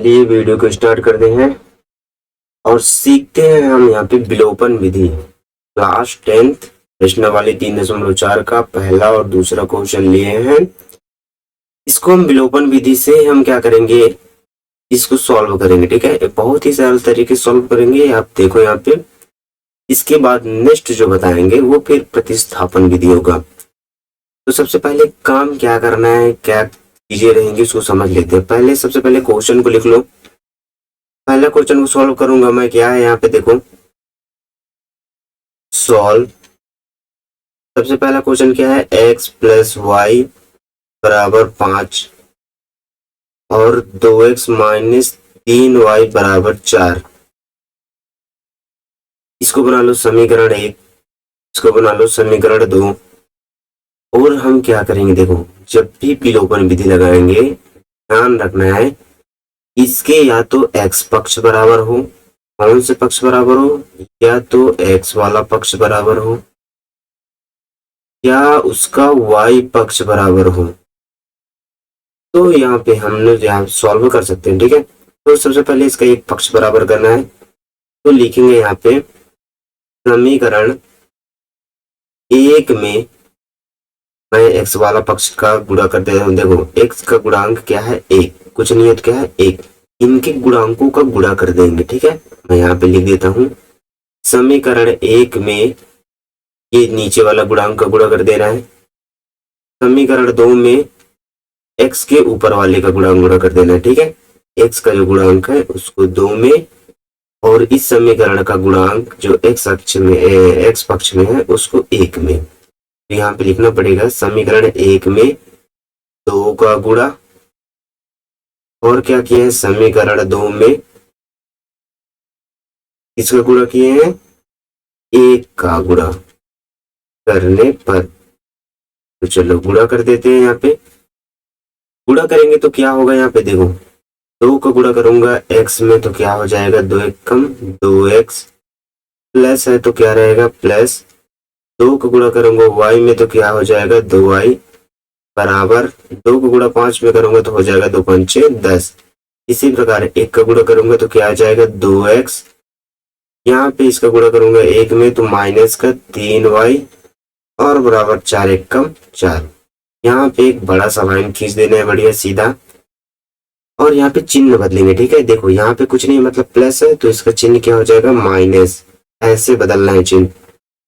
चलिए वीडियो को स्टार्ट करते हैं और सीखते हैं हम यहाँ पे विलोपन विधि। क्लास 10th प्रश्नावली 3.4 का पहला और दूसरा क्वेश्चन लिए हैं। इसको हम विलोपन विधि से हम क्या करेंगे, इसको सॉल्व करेंगे। ठीक है, बहुत ही सरल तरीके से सॉल्व करेंगे। आप देखो यहाँ पे, इसके बाद नेक्स्ट जो बताएंगे वो फिर प्रतिस्थापन विधि होगा। तो सबसे पहले काम क्या करना है, क्या चीजें रहेंगी उसको समझ लेते हैं। पहले सबसे पहले क्वेश्चन को लिख लो। पहला क्वेश्चन को सॉल्व करूंगा मैं। क्या है यहाँ पे देखो, सॉल्व। सबसे पहला क्वेश्चन क्या है, x प्लस वाई बराबर 5 और 2x माइनस 3y बराबर 4। इसको बना लो समीकरण 1, इसको बना लो समीकरण 2। और हम क्या करेंगे, देखो जब भी विलोपन विधि लगाएंगे ध्यान रखना है, इसके या तो x पक्ष बराबर हो, कौन से पक्ष बराबर हो, या तो x वाला पक्ष बराबर हो या उसका y पक्ष बराबर हो। तो यहाँ पे हमने यहाँ सॉल्व कर सकते हैं। ठीक है, तो सबसे पहले इसका एक पक्ष बराबर करना है। तो लिखेंगे यहाँ पे समीकरण 1 में मैं x वाला पक्ष का गुणा कर देता हूँ। देखो x का गुणांक क्या है, 1, कुछ नहीं है तो क्या है 1। इनके गुणांकों का गुणा कर देंगे। ठीक है, मैं यहाँ पे लिख देता हूँ समीकरण 1 में ये नीचे वाला गुणांक का गुणा कर देना है। समीकरण 2 में x के ऊपर वाले का गुणांक गुणा कर देना है। ठीक है, x का जो गुणांक है उसको 2 में और इस समीकरण का गुणांक जो x अक्ष में x पक्ष में है उसको 1 में। तो यहाँ पे लिखना पड़ेगा समीकरण 1 में 2 का गुणा और क्या किया है, समीकरण 2 में इसका गुणा किए हैं 1 का गुणा करने पर। तो चलो गुणा कर देते हैं। यहाँ पे गुणा करेंगे तो क्या होगा, यहाँ पे देखो 2 का गुणा करूंगा x में तो क्या हो जाएगा, 2 1 कम 2x प्लस है तो क्या रहेगा प्लस 2 का गुणा करूंगा y में तो क्या हो जाएगा 2y बराबर 2 का गुणा 5 में करूंगा तो हो जाएगा 2 5 10। इसी प्रकार 1 का गुणा करूंगा तो क्या आ जाएगा 2x, यहाँ पे इसका गुणा करूंगा 1 में तो माइनस का 3y और बराबर 4 1 कम 4। यहाँ पे एक बड़ा सा लाइन खींच देना है बढ़िया सीधा और यहाँ पे चिन्ह बदलेंगे। ठीक है, देखो यहाँ पे कुछ नहीं मतलब प्लस है तो इसका चिन्ह क्या हो जाएगा माइनस, ऐसे बदलना है चिन्ह।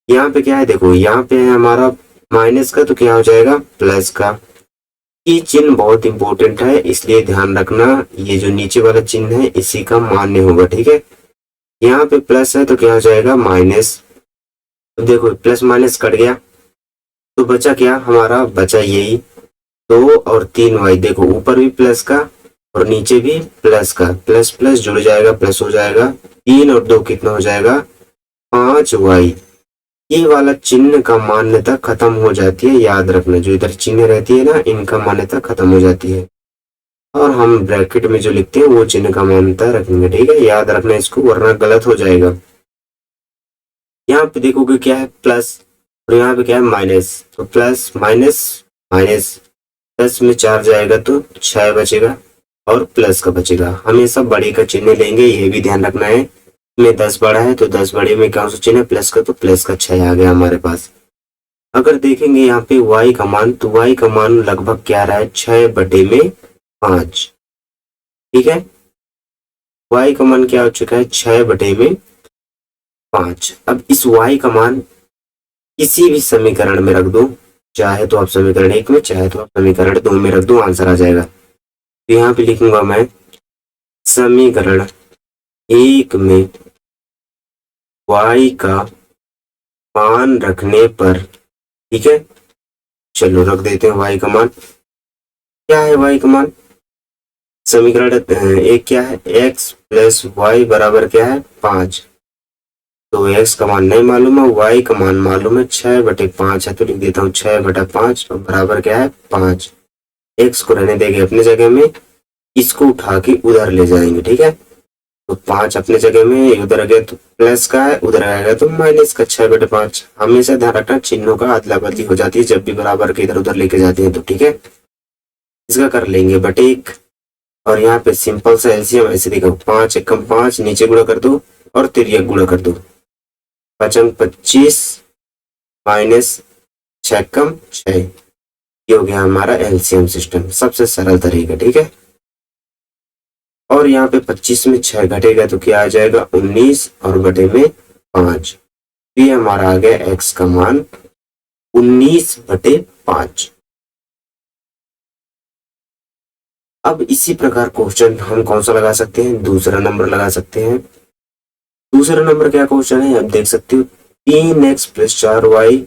यहाँ पे क्या है, देखो यहाँ पे है हमारा माइनस का तो क्या हो जाएगा प्लस का। ये चिन्ह बहुत इंपॉर्टेंट है इसलिए ध्यान रखना, ये जो नीचे वाला चिन्ह है इसी का मान्य होगा। ठीक है, यहाँ पे प्लस है तो क्या हो जाएगा माइनस। तो देखो प्लस माइनस कट गया तो बचा क्या हमारा, बचा यही 2 और 3y। देखो ऊपर भी प्लस का और नीचे भी प्लस का, प्लस प्लस जुड़ जाएगा प्लस हो जाएगा, 3 और 2 कितना हो जाएगा 5y। ये वाला चिन्ह का मान्यता खत्म हो जाती है, याद रखना जो इधर चिन्ह रहती है ना इनका मान्यता खत्म हो जाती है और हम ब्रैकेट में जो लिखते हैं वो चिन्ह का मान्यता रखेंगे। ठीक है, याद रखना इसको वरना गलत हो जाएगा। यहाँ पे देखोगे क्या है प्लस और यहाँ पे क्या है माइनस, तो प्लस माइनस माइनस, प्लस में 4 जाएगा तो 6 बचेगा और प्लस का बचेगा। हमेशा बड़े का चिन्ह लेंगे, ये भी ध्यान रखना है। में 10 बड़ा है तो 10 बड़े में कौन सा चिन्ह है प्लस का, तो प्लस का 6 आ गया हमारे पास। अगर देखेंगे यहाँ पे y का मान, तो y का मान लगभग क्या रहा है 6/5। ठीक है, y का मान क्या हो चुका है 6/5। अब इस y का मान किसी भी समीकरण में रख दो, चाहे तो आप समीकरण 1 में चाहे तो आप समीकरण 2 में रख दो, आंसर आ जाएगा। तो यहाँ पे लिखूंगा मैं समीकरण 1 में y का मान रखने पर। ठीक है, चलो रख देते हैं y का मान। क्या है y का मान, समीकरण 1 क्या है, x प्लस वाई बराबर क्या है 5। तो x का मान नहीं मालूम है, y का मान मालूम है 6/5 है तो लिख देता हूँ 6/5 और बराबर क्या है 5। x को रहने देंगे अपने जगह में, इसको उठा के उधर ले जाएंगे। ठीक है, तो 5 अपने जगह में, उधर गया तो प्लस का है, उधर आएगा तो माइनस का 6/5। हमेशा ध्यान रखना चिन्हों का अदला बदली हो जाती है जब भी बराबर के इधर उधर लेके जाते हैं तो। ठीक है, इसका कर लेंगे बटे 1 और यहाँ पे सिंपल सा एलसीएम ऐसे देखो, 5 एकम 5, नीचे गुणा कर दो और तिर्यक गुणा कर दो, 5 25 माइनस 6 कम 6, ये हो गया हमारा एलसीएम सिस्टम, सबसे सरल तरीका। ठीक है, और यहाँ पे 25 में 6 घटेगा तो क्या आ जाएगा 19 और बटे में 5, ये हमारा आ गया x का मान 19/5। अब इसी प्रकार क्वेश्चन हम कौन सा लगा सकते हैं, दूसरा नंबर लगा सकते हैं। दूसरा नंबर क्या क्वेश्चन है, आप देख सकते हो 3x + 4y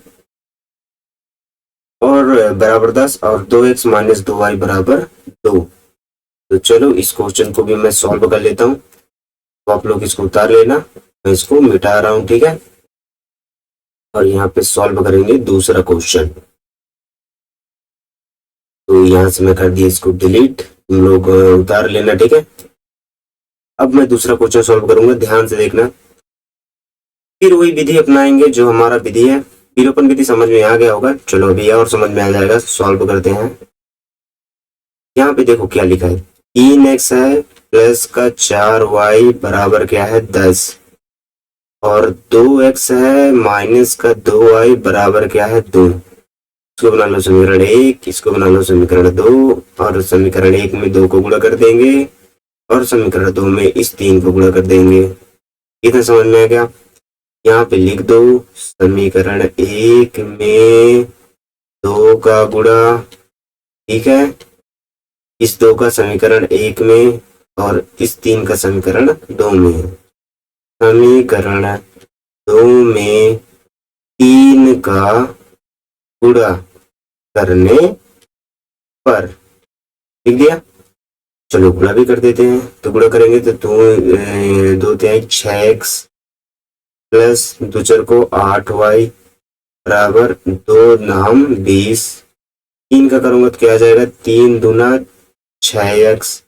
और बराबर 10 और 2x - 2y बराबर 2। तो चलो इस क्वेश्चन को भी मैं सॉल्व कर लेता हूँ, तो आप लोग इसको उतार लेना, मैं इसको मिटा रहा हूँ। ठीक है, और यहाँ पे सॉल्व करेंगे दूसरा क्वेश्चन, तो यहाँ से मैं कर दिया इसको डिलीट, तुम लोग उतार लेना। ठीक है, अब मैं दूसरा क्वेश्चन सॉल्व करूंगा, ध्यान से देखना। फिर वही विधि अपनाएंगे जो हमारा विधि है, विलोपन विधि समझ में आ गया होगा। चलो अभी और समझ में आ जाएगा, सॉल्व करते हैं। यहाँ पे देखो क्या लिखा है, 3x है प्लस का 4y बराबर क्या है 10 और 2x है माइनस का 2y बराबर क्या है 2। इसको बना लो समीकरण 1, इसको बना लो समीकरण 2, और समीकरण 1 में 2 को गुणा कर देंगे और समीकरण 2 में इस 3 को गुणा कर देंगे। इतना समझ में आ गया। यहाँ पे लिख दो समीकरण 1 में 2 का गुणा, ठीक है, इस 2 का समीकरण 1 में और इस 3 का समीकरण 2 में। समीकरण 2 में 3 का गुणा करने पर, लिख दिया। चलो गुणा भी कर देते हैं, तो गुणा करेंगे तो 2 तिहाई 6x प्लस 2 चर को 8y बराबर 2 नाम 20। 3 का करूंगा तो क्या आ जाएगा 3 दूना 6x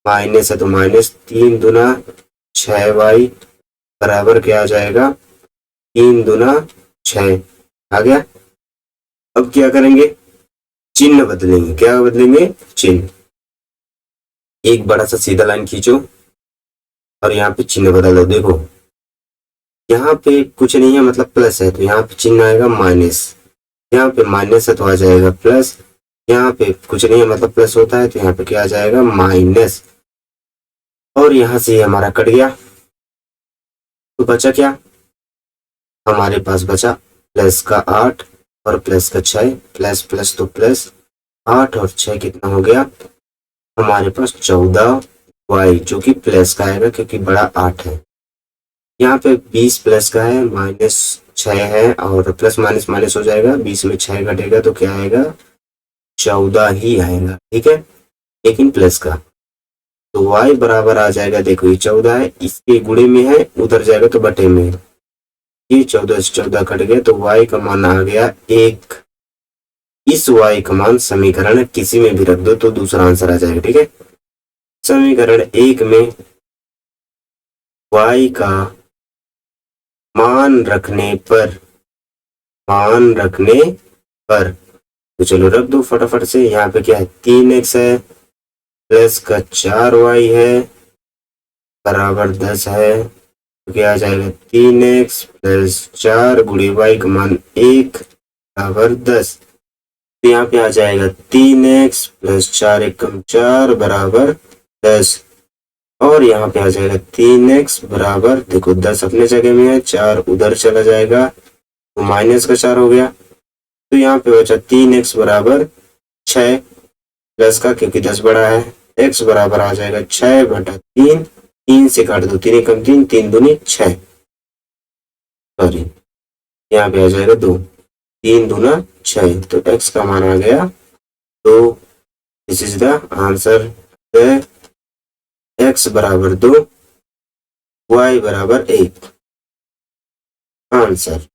माइनस है तो माइनस 3 दूना 6y बराबर क्या आ जाएगा 3 दूना 6 आ गया। अब क्या करेंगे, चिन्ह बदलेंगे। क्या बदलेंगे, चिन्ह। एक बड़ा सा सीधा लाइन खींचो और यहाँ पे चिन्ह बदल दो। देखो यहाँ पे कुछ नहीं है, मतलब प्लस है, तो यहाँ पे चिन्ह आएगा माइनस। यहाँ पे माइनस है तो आ जाएगा प्लस। यहाँ पे कुछ नहीं है, मतलब प्लस होता है, तो यहाँ पे क्या आ जाएगा माइनस। और यहाँ से हमारा कट गया, तो बचा क्या, हमारे पास बचा प्लस का 8 और प्लस का 6, प्लस प्लस तो प्लस, 8 और 6 कितना हो गया हमारे पास 14y, जो कि प्लस का आएगा क्योंकि बड़ा 8 है। यहाँ पे 20 प्लस का है, माइनस 6 है और प्लस माइनस माइनस हो जाएगा, 20 में 6 घटेगा तो क्या आएगा 14 ही आएगा। ठीक है, लेकिन प्लस का, तो y बराबर आ जाएगा, देखो ये 14 है, इसके गुणे में है, उधर जाएगा तो बटे में, ये 14 से 14 कट गया तो y का मान आ गया 1। इस y का मान समीकरण किसी में भी रख दो तो दूसरा आंसर आ जाएगा। ठीक है, समीकरण 1 में y का मान रखने पर तो चलो रख दो फटाफट से। यहाँ पे क्या है 3x है प्लस का 4y है बराबर 10 है, तो क्या आ जाएगा 3x प्लस 4 गुणे y का मान 1 बराबर 10। तो यहाँ पे आ जाएगा 3x प्लस 4 एकम 4 बराबर 10, और यहाँ पे आ जाएगा 3x बराबर, देखो 10 अपने जगह में है, 4 उधर चला जाएगा तो माइनस का 4 हो गया, तो यहाँ पे बचा 3x बराबर 6 प्लस का, क्योंकि 10 बड़ा है, x बराबर आ जाएगा 6/3, 3 से काट दो, 3 एकम 3, 3 दूनी 6, सॉरी यहाँ पे आ जाएगा 2, 3 दूना 6, तो x का मान आ गया 2। This is the answer, x बराबर 2 y बराबर 1 आंसर।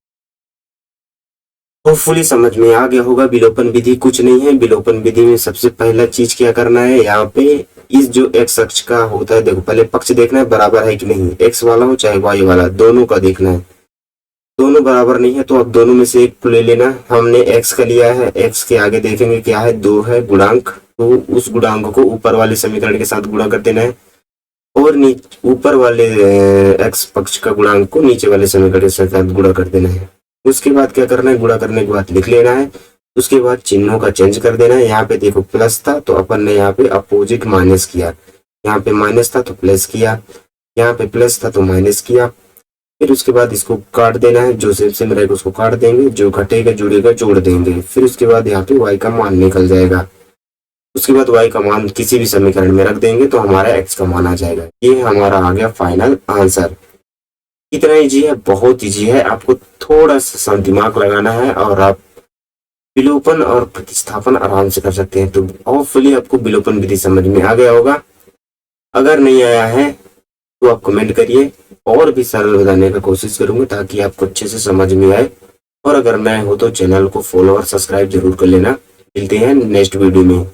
होपफुली समझ में आ गया होगा। विलोपन विधि कुछ नहीं है, विलोपन विधि में सबसे पहला चीज क्या करना है, यहाँ पे इस जो x अक्ष का होता है, देखो पहले पक्ष देखना है बराबर है कि नहीं, x वाला हो चाहे y वाला, दोनों का देखना है। दोनों दोनों बराबर नहीं है तो अब दोनों में से एक को ले लेना। हमने x का लिया है, x के आगे देखेंगे क्या है, 2 है गुणांक, तो उस गुणांक को ऊपर वाले समीकरण के साथ गुणा कर देना है और ऊपर वाले x पक्ष का गुणांक को नीचे वाले समीकरण के साथ गुणा कर देना है। उसके बाद क्या करना है, गुणा करने के बाद लिख लेना है। उसके बाद चिन्हों का चेंज कर देना है। यहाँ पे देखो प्लस था तो अपन ने यहाँ पे अपोजिट माइनस किया, यहाँ पे माइनस था तो प्लस किया, यहाँ पे प्लस था तो माइनस किया। फिर उसके बाद इसको काट देना है, जो सेम रहेगा उसको काट देंगे, जो घटेगा जुड़ेगा जोड़ देंगे। फिर उसके बाद यहाँ पे y का मान निकल जाएगा। उसके बाद y का मान किसी भी समीकरण में रख देंगे तो हमारा x का मान आ जाएगा। ये हमारा आ गया फाइनल आंसर। इतना इजी है, बहुत इजी है, आपको थोड़ा सा दिमाग लगाना है और आप विलोपन और प्रतिस्थापन आराम से कर सकते हैं। तो होपफुली आपको विलोपन विधि समझ में आ गया होगा। अगर नहीं आया है तो आप कमेंट करिए, और भी सरल बताने का कोशिश करूंगा ताकि आपको अच्छे से समझ में आए। और अगर नए हो तो चैनल को फॉलो और सब्सक्राइब जरूर कर लेना। मिलते हैं नेक्स्ट वीडियो में।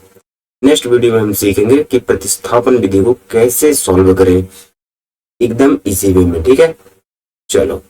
नेक्स्ट वीडियो में हम सीखेंगे कि प्रतिस्थापन विधि को कैसे सॉल्व करें एकदम इजी वे में। ठीक है, चलो।